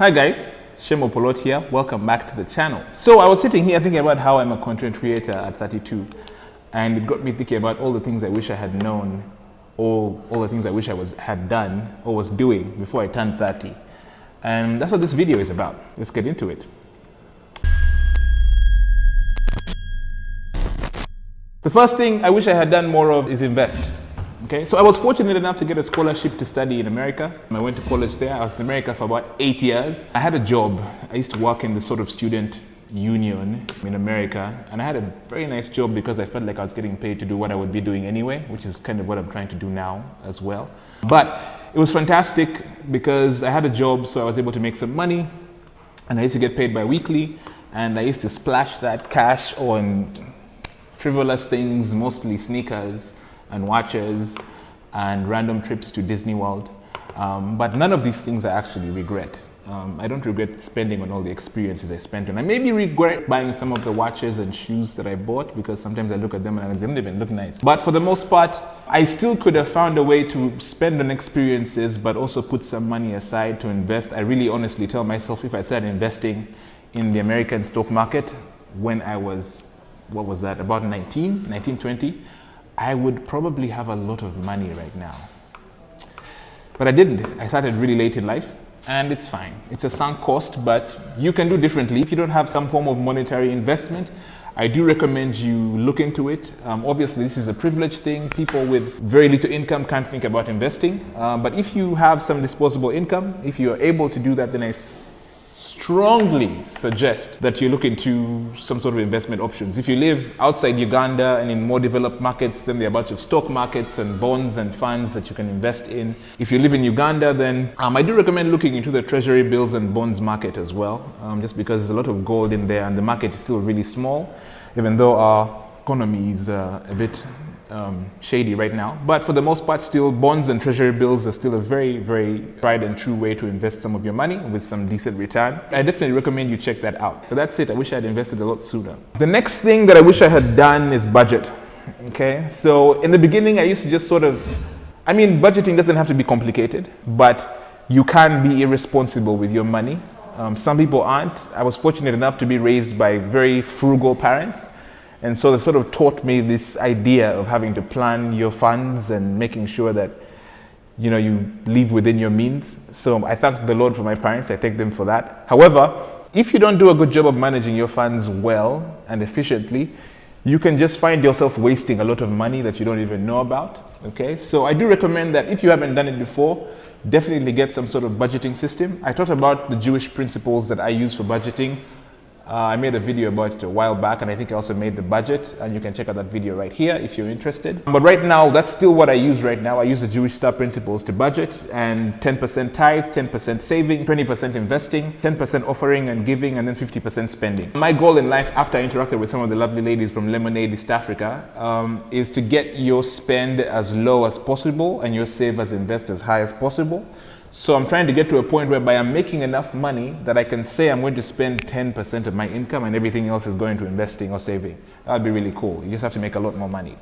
Hi guys, Shemo Polot here. Welcome back to the channel. So I was sitting here thinking about how I'm a content creator at 32, and it got me thinking about all the things I wish I had known, or all the things I wish I had done or was doing before I turned 30. And that's what this video is about. Let's get into it. The first thing I wish I had done more of is invest. Okay, so I was fortunate enough to get a scholarship to study in America. I went to college there. I was in America for about 8 years. I had a job. I used to work in the sort of student union in America, and I had a very nice job because I felt like I was getting paid to do what I would be doing anyway, which is kind of what I'm trying to do now as well. But it was fantastic because I had a job, so I was able to make some money, and I used to get paid bi-weekly, and I used to splash that cash on frivolous things, mostly sneakers and watches and random trips to Disney World. But none of these things I actually regret. I don't regret spending on all the experiences I spent on. I maybe regret buying some of the watches and shoes that I bought because sometimes I look at them and they don't even look nice. But for the most part, I still could have found a way to spend on experiences but also put some money aside to invest. I really honestly tell myself if I started investing in the American stock market when I was, what was that, about 19, 20, I would probably have a lot of money right now. But I didn't. I started really late in life, and it's fine. It's a sunk cost, but you can do differently. If you don't have some form of monetary investment, I do recommend you look into it. Obviously, this is a privileged thing. People with very little income can't think about investing. But if you have some disposable income, if you're able to do that, then I strongly suggest that you look into some sort of investment options. If you live outside Uganda and in more developed markets, then there are a bunch of stock markets and bonds and funds that you can invest in. If you live in Uganda, then I do recommend looking into the treasury bills and bonds market as well, just because there's a lot of gold in there and the market is still really small, even though our economy is a bit shady right now. But for the most part, still bonds and treasury bills are still a very, very tried and true way to invest some of your money with some decent return. I definitely recommend you check that out. But that's it. I wish I had invested a lot sooner. The next thing that I wish I had done is budget. Okay, so in the beginning, I used to just budgeting doesn't have to be complicated, but you can be irresponsible with your money. Some people aren't. I was fortunate enough to be raised by very frugal parents. And so they sort of taught me this idea of having to plan your funds and making sure that, you live within your means. So I thank the Lord for my parents. I thank them for that. However, if you don't do a good job of managing your funds well and efficiently, you can just find yourself wasting a lot of money that you don't even know about. Okay, so I do recommend that if you haven't done it before, definitely get some sort of budgeting system. I talked about the Jewish principles that I use for budgeting. I made a video about it a while back, and I think I also made the budget, and you can check out that video right here if you're interested. But right now, that's still what I use right now. I use the Jewish star principles to budget, and 10% tithe, 10% saving, 20% investing, 10% offering and giving, and then 50% spending. My goal in life, after I interacted with some of the lovely ladies from Lemonade East Africa, is to get your spend as low as possible and your save as invest as high as possible. So I'm trying to get to a point whereby I'm making enough money that I can say I'm going to spend 10% of my income and everything else is going to investing or saving. That would be really cool. You just have to make a lot more money.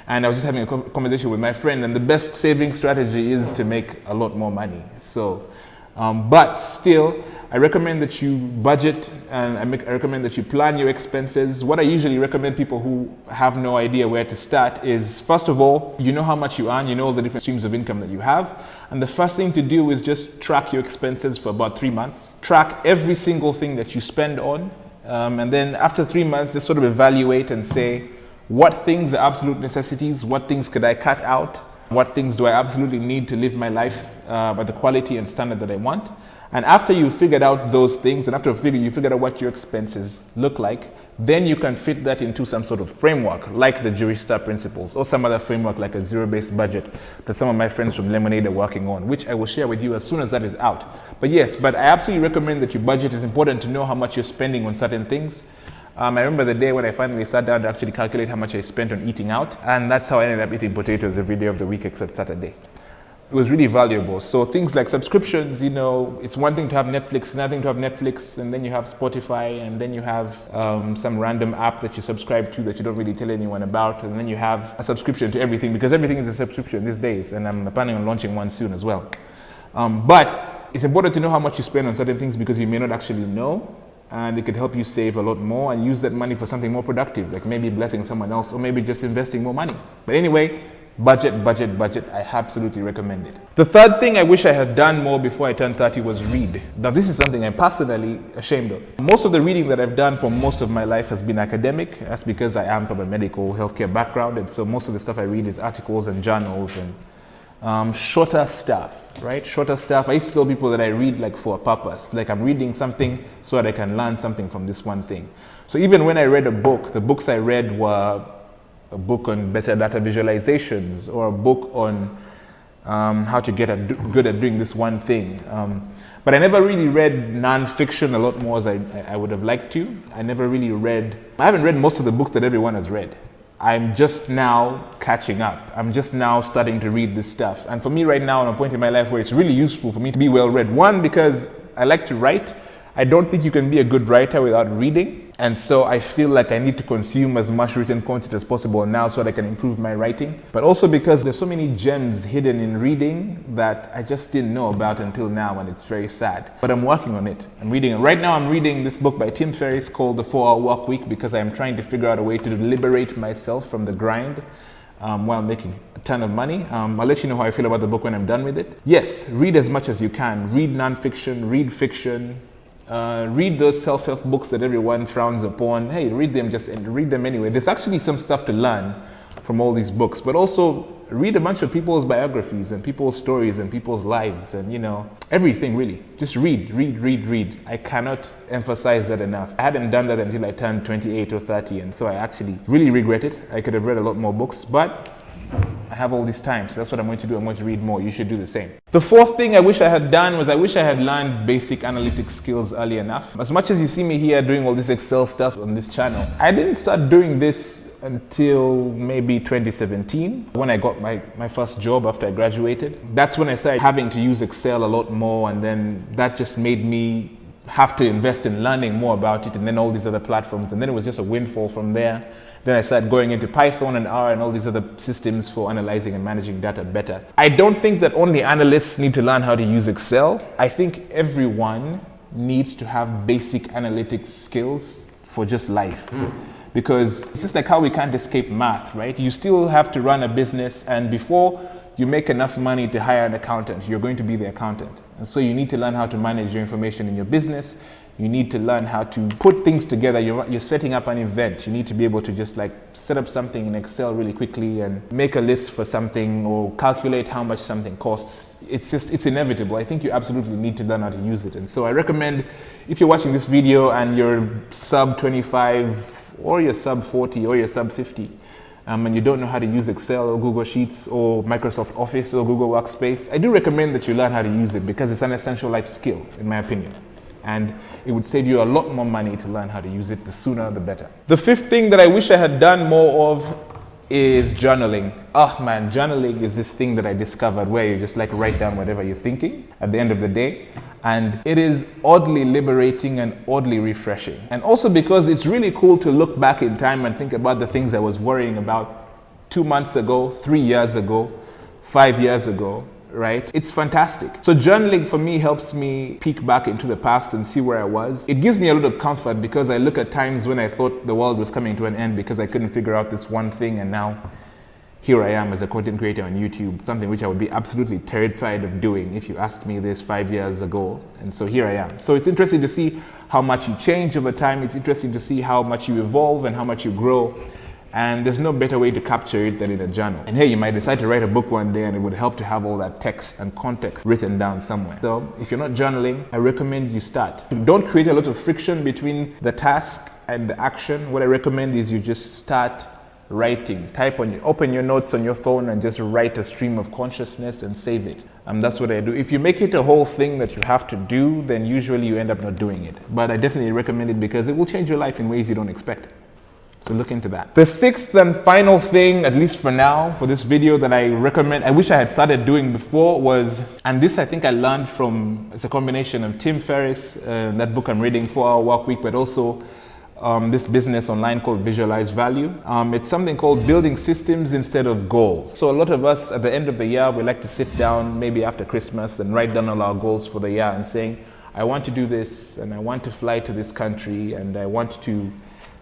And I was just having a conversation with my friend, and the best saving strategy is to make a lot more money. So, but still, I recommend that you budget, and I recommend that you plan your expenses. What I usually recommend people who have no idea where to start is, first of all, you know how much you earn, you know all the different streams of income that you have. And the first thing to do is just track your expenses for about 3 months. Track every single thing that you spend on. And then after 3 months, just sort of evaluate and say, what things are absolute necessities? What things could I cut out? What things do I absolutely need to live my life by the quality and standard that I want? And after you figured out those things, and after you figured out what your expenses look like, then you can fit that into some sort of framework, like the Jewish Star Principles, or some other framework like a zero-based budget that some of my friends from Lemonade are working on, which I will share with you as soon as that is out. But yes, I absolutely recommend that you budget. It's important to know how much you're spending on certain things. I remember the day when I finally sat down to actually calculate how much I spent on eating out, and that's how I ended up eating potatoes every day of the week except Saturday. It was really valuable. So things like subscriptions, it's one thing to have Netflix, it's another thing to have Netflix, and then you have Spotify, and then you have some random app that you subscribe to that you don't really tell anyone about, and then you have a subscription to everything, because everything is a subscription these days, and I'm planning on launching one soon as well. But It's important to know how much you spend on certain things because you may not actually know, and it could help you save a lot more and use that money for something more productive, like maybe blessing someone else or maybe just investing more money. But anyway, budget, budget, budget. I absolutely recommend it. The third thing I wish I had done more before I turned 30 was read. Now, this is something I'm personally ashamed of. Most of the reading that I've done for most of my life has been academic. That's because I am from a medical healthcare background, and so most of the stuff I read is articles and journals and shorter stuff, right? Shorter stuff. I used to tell people that I read like for a purpose. Like I'm reading something so that I can learn something from this one thing. So even when I read a book, the books I read were a book on better data visualizations or a book on how to get good at doing this one thing. But I never really read non-fiction a lot more as I would have liked to. I haven't read most of the books that everyone has read. I'm just now catching up. I'm just now starting to read this stuff. And for me right now, I'm at a point in my life where it's really useful for me to be well read. One, because I like to write. I don't think you can be a good writer without reading. And so I feel like I need to consume as much written content as possible now so that I can improve my writing. But also because there's so many gems hidden in reading that I just didn't know about until now, and it's very sad. But I'm working on it. I'm reading it. Right now I'm reading this book by Tim Ferriss called The 4-Hour Work Week because I'm trying to figure out a way to liberate myself from the grind while making a ton of money. I'll let you know how I feel about the book when I'm done with it. Yes, read as much as you can. Read nonfiction, read fiction. Read those self-help books that everyone frowns upon. Hey, read them anyway. There's actually some stuff to learn from all these books, but also read a bunch of people's biographies and people's stories and people's lives and, everything really. Just read. I cannot emphasize that enough. I hadn't done that until I turned 28 or 30, and so I actually really regret it. I could have read a lot more books, but I have all this time, so that's what I'm going to do. I'm going to read more. You should do the same. The fourth thing I wish I had done was I wish I had learned basic analytics skills early enough. As much as you see me here doing all this Excel stuff on this channel, I didn't start doing this until maybe 2017 when I got my first job after I graduated. That's when I started having to use Excel a lot more, and then that just made me have to invest in learning more about it, and then all these other platforms, and then it was just a windfall from there. Then I started going into Python and R and all these other systems for analyzing and managing data better. I don't think that only analysts need to learn how to use Excel. I think everyone needs to have basic analytics skills for just life. Because it's just like how we can't escape math, right? You still have to run a business, and before you make enough money to hire an accountant, you're going to be the accountant. And so you need to learn how to manage your information in your business. You need to learn how to put things together. You're setting up an event. You need to be able to just like set up something in Excel really quickly and make a list for something or calculate how much something costs. It's inevitable. I think you absolutely need to learn how to use it. And so I recommend, if you're watching this video and you're sub 25 or you're sub 40 or you're sub 50, and you don't know how to use Excel or Google Sheets or Microsoft Office or Google Workspace, I do recommend that you learn how to use it because it's an essential life skill, in my opinion. And it would save you a lot more money to learn how to use it. The sooner, the better. The fifth thing that I wish I had done more of is journaling. Oh man, journaling is this thing that I discovered where you just like write down whatever you're thinking at the end of the day. And it is oddly liberating and oddly refreshing. And also because it's really cool to look back in time and think about the things I was worrying about 2 months ago, 3 years ago, 5 years ago. Right? It's fantastic. So journaling for me helps me peek back into the past and see where I was. It gives me a lot of comfort because I look at times when I thought the world was coming to an end because I couldn't figure out this one thing, and now here I am as a content creator on YouTube, something which I would be absolutely terrified of doing if you asked me this 5 years ago. And so here I am. So it's interesting to see how much you change over time. It's interesting to see how much you evolve and how much you grow. And there's no better way to capture it than in a journal. And hey, you might decide to write a book one day and it would help to have all that text and context written down somewhere. So if you're not journaling, I recommend you start. Don't create a lot of friction between the task and the action. What I recommend is you just start writing. Open your notes on your phone and just write a stream of consciousness and save it. That's what I do. If you make it a whole thing that you have to do, then usually you end up not doing it. But I definitely recommend it because it will change your life in ways you don't expect. So look into that. The sixth and final thing, at least for now, for this video that I recommend, I wish I had started doing before was, and this I think I learned from, it's a combination of Tim Ferriss, that book I'm reading, 4-Hour Work Week, but also this business online called Visualize Value. It's something called building systems instead of goals. So a lot of us at the end of the year, we like to sit down maybe after Christmas and write down all our goals for the year and saying, I want to do this, and I want to fly to this country, and I want to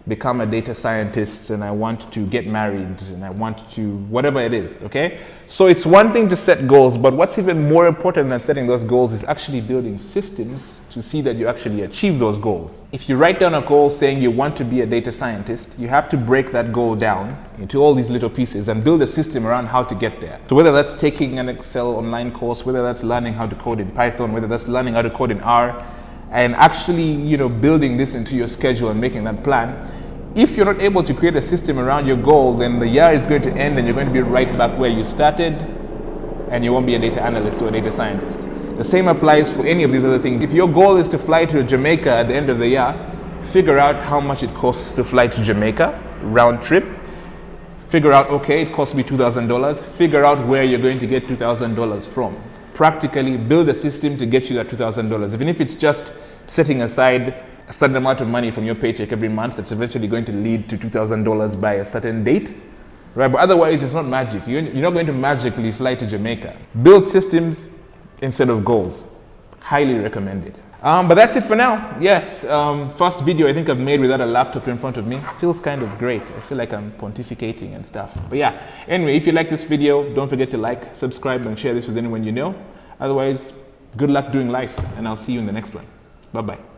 become a data scientist, and I want to get married, and I want to whatever it is, okay? So it's one thing to set goals, but what's even more important than setting those goals is actually building systems to see that you actually achieve those goals. If you write down a goal saying you want to be a data scientist, you have to break that goal down into all these little pieces and build a system around how to get there. So whether that's taking an Excel online course, whether that's learning how to code in Python, whether that's learning how to code in R, and actually, building this into your schedule and making that plan. If you're not able to create a system around your goal, then the year is going to end and you're going to be right back where you started, and you won't be a data analyst or a data scientist. The same applies for any of these other things. If your goal is to fly to Jamaica at the end of the year, figure out how much it costs to fly to Jamaica, round trip. Figure out, okay, it costs me $2,000. Figure out where you're going to get $2,000 from. Practically build a system to get you that $2,000. Even if it's just setting aside a certain amount of money from your paycheck every month that's eventually going to lead to $2,000 by a certain date, right? But otherwise, it's not magic. You're not going to magically fly to Jamaica. Build systems instead of goals. Highly recommend it. But that's it for now. Yes, first video I think I've made without a laptop in front of me. Feels kind of great. I feel like I'm pontificating and stuff. But yeah, anyway, if you like this video, don't forget to like, subscribe, and share this with anyone you know. Otherwise, good luck doing life, and I'll see you in the next one. Bye-bye.